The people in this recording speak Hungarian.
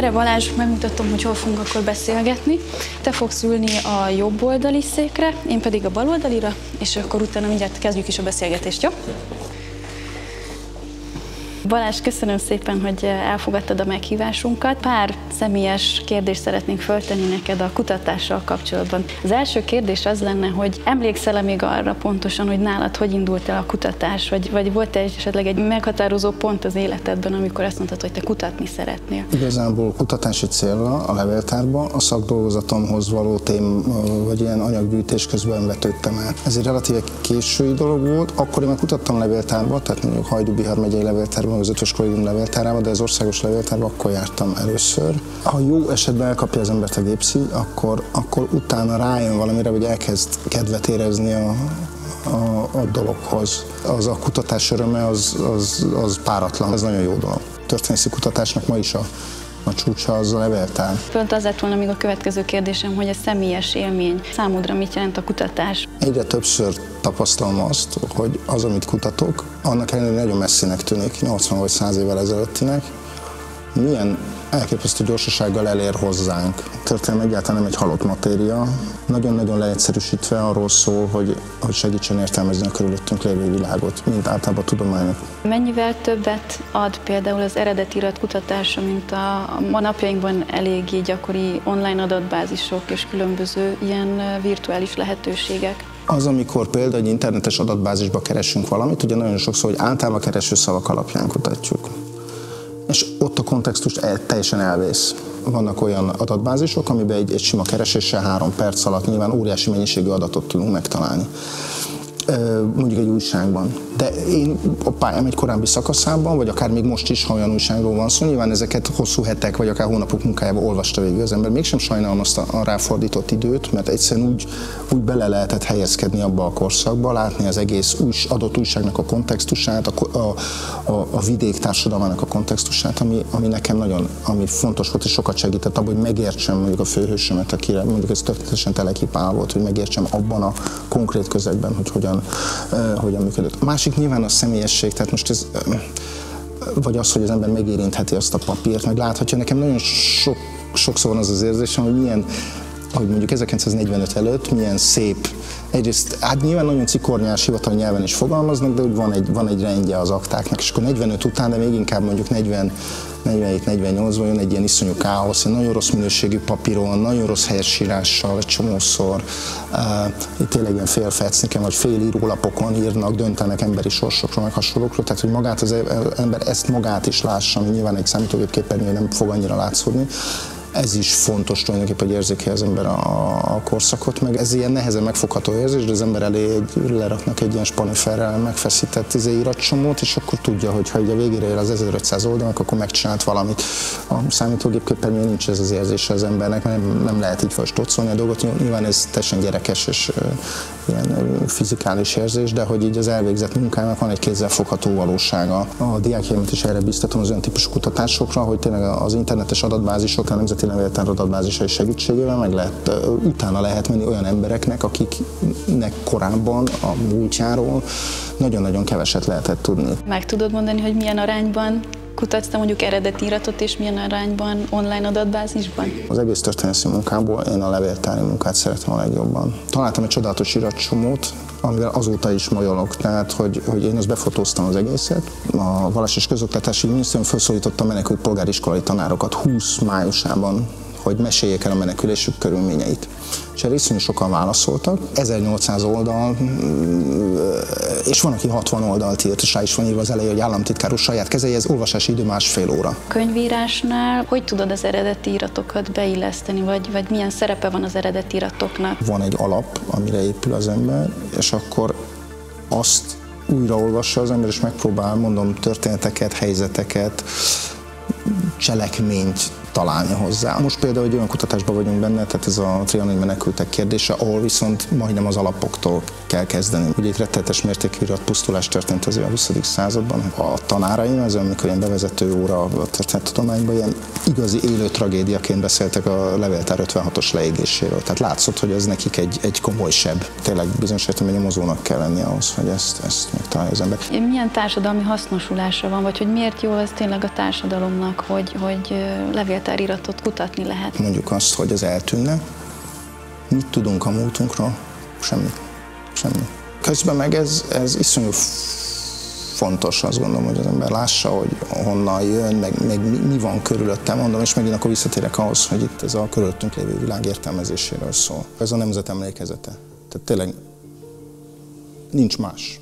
Gyere Balázs, megmutatom, hogy hol fogunk akkor beszélgetni. Te fogsz ülni a jobb oldali székre, én pedig a bal oldalira, és akkor utána mindjárt kezdjük is a beszélgetést, jó? Balázs, köszönöm szépen, hogy elfogadtad a meghívásunkat. Pár személyes kérdést szeretnénk föltenni neked a kutatással kapcsolatban. Az első kérdés az lenne, hogy emlékszel-e még arra pontosan, hogy nálad hogy indult el a kutatás, vagy volt-e esetleg egy meghatározó pont az életedben, amikor azt mondtad, hogy te kutatni szeretnél? Igazából kutatási célra a levéltárba a szakdolgozatomhoz való vagy ilyen anyaggyűjtés közben vetődtem el. Ez egy relatíve késői dolog volt. Akkor én már kutattam levéltárba, tehát mondjuk Hajdú-Bihar megyei levéltárban, az 5-ös kollégium levéltárában, de az országos levéltárban akkor jártam először. Ha jó esetben elkapja az embert a gépszi, akkor utána rájön valamire, hogy elkezd kedvet érezni a dologhoz. Az a kutatás öröme az páratlan, ez nagyon jó dolog. A történészi kutatásnak ma is a csúcsa az a levéltár. Pont az lett volna még a következő kérdésem, hogy a személyes élmény számodra mit jelent a kutatás? Egyre többször tapasztalom azt, hogy az, amit kutatok, annak ellenére nagyon messzinek tűnik, 80 vagy 100 évvel ezelőttinek, milyen elképesztő gyorsasággal elér hozzánk. A történelem egyáltalán nem egy halott matéria, nagyon-nagyon leegyszerűsítve arról szól, hogy segítsen értelmezni a körülöttünk lévő világot, mint általában a tudományok. Mennyivel többet ad például az eredetirat kutatása, mint a ma napjainkban eléggé gyakori online adatbázisok és különböző ilyen virtuális lehetőségek? Az, amikor például egy internetes adatbázisba keresünk valamit, ugye nagyon sokszor, hogy általában keresőszavak alapján kutatjuk. És ott a kontextus teljesen elvész. Vannak olyan adatbázisok, amiben egy sima kereséssel 3 perc alatt nyilván óriási mennyiségű adatot tudunk megtalálni. Mondjuk egy újságban. De én a pályám egy korábbi szakaszában, vagy akár még most is, ha olyan újságról van szó, nyilván ezeket hosszú hetek, vagy akár hónapok munkájába olvasta végül az ember. Mégsem sajnálom azt a ráfordított időt, mert egyszerűen úgy bele lehetett helyezkedni abba a korszakba, látni az egész adott újságnak a kontextusát, a vidék társadalmának a kontextusát, ami nekem nagyon fontos volt, és sokat segített abban, hogy megértsem mondjuk a főhősömet, akire mondjuk ez történetesen Teleki Pál volt, hogy megértsem abban a konkrét közegben, hogy hogyan működött. A másik nyilván a személyesség, tehát most ez, vagy az, hogy az ember megérintheti azt a papírt, meg láthatja. Nekem nagyon sokszor van az az érzésem, hogy milyen, hogy mondjuk 1945 előtt milyen szép, egyrészt, hát nyilván nagyon cikornyás hivatali nyelven is fogalmaznak, de úgy van egy rendje az aktáknak, és akkor 45 után, de még inkább mondjuk 47-48-ban jön egy ilyen iszonyú káosz, egy nagyon rossz minőségű papíron, nagyon rossz helyesírással egy csomószor, tényleg ilyen félfecniken vagy félírólapokon írnak, döntenek emberi sorsokról, meg hasonlókról, tehát hogy magát az ember ezt magát is lássa, ami nyilván egy számítógép képernyőn nem fog annyira látszódni. Ez is fontos tulajdonképpen, hogy érzékelje az ember a korszakot, meg ez ilyen nehezen megfogható érzés, de az ember elé leraknak egy ilyen spaniferrel megfeszített iratcsomót, és akkor tudja, hogy ha így a végére ér az 1500 oldalnak, akkor megcsinált valamit. A számítógép képernyőn nincs ez az érzése az embernek, mert nem lehet így stoccolni a dolgot. Nyilván ez teljesen gyerekes és ilyen fizikális érzés, de hogy így az elvégzett munkának van egy kézzelfogható valósága. A diákjaimat is erre biztatom az olyan típusú kutatásokra, hogy tényleg az internetes adatbázisok, a Nemzeti Levéltár adatbázisai segítségével utána lehet menni olyan embereknek, akiknek korábban a múltjáról nagyon-nagyon keveset lehetett tudni. Meg tudod mondani, hogy milyen arányban kutatsz te mondjuk eredeti iratot, és milyen arányban online adatbázisban? Az egész történészi munkából én a levéltári munkát szeretem a legjobban. Találtam egy csodálatos iratcsomót, amivel azóta is molyolok, tehát hogy én azt befotóztam az egészet. A Vallási és Közoktatási Minisztérium felszólította a menekült polgáriskolai tanárokat 20 májusában, hogy meséljék el a menekülésük körülményeit. És erre iszonyú sokan válaszoltak. 1800 oldal, és van, aki 60 oldalt írt, és rá is van írva az elején, hogy államtitkár úr saját kezeihez, olvasási idő 1,5 óra. Könyvírásnál hogy tudod az eredeti iratokat beilleszteni, vagy milyen szerepe van az eredeti iratoknak? Van egy alap, amire épül az ember, és akkor azt újraolvassa az ember, és megpróbál, mondom, történeteket, helyzeteket, cselekményt találni hozzá. Most például egy olyan kutatásban vagyunk benne, tehát ez a trianoni menekültek kérdése, ahol viszont majdnem az alapoktól kell kezdeni. Ugye itt rettenetes mértékű iratpusztulás történt azért a 20. században. A tanáraim, ez amikor ilyen bevezető óra a történettudományban, ilyen igazi élő tragédiaként beszéltek a levéltár 56-os leégéséről. Tehát látszott, hogy ez nekik egy komoly seb. Tényleg bizonyos értelemben nyomozónak kell lenni ahhoz, hogy ezt megtalálja az ember. Milyen társadalmi hasznosulása van, vagy hogy miért jó ez tényleg a társadalomnak, hogy levéltár határiratot kutatni lehet. Mondjuk azt, hogy az eltűnne. Mit tudunk a múltunkról? Semmi. Közben meg ez iszonyú fontos, azt gondolom, hogy az ember lássa, hogy honnan jön, meg mi van körülöttem, mondom, és megint akkor visszatérek ahhoz, hogy itt ez a körülöttünk lévő világ értelmezéséről szól. Ez a nemzet emlékezete. Tehát tényleg nincs más.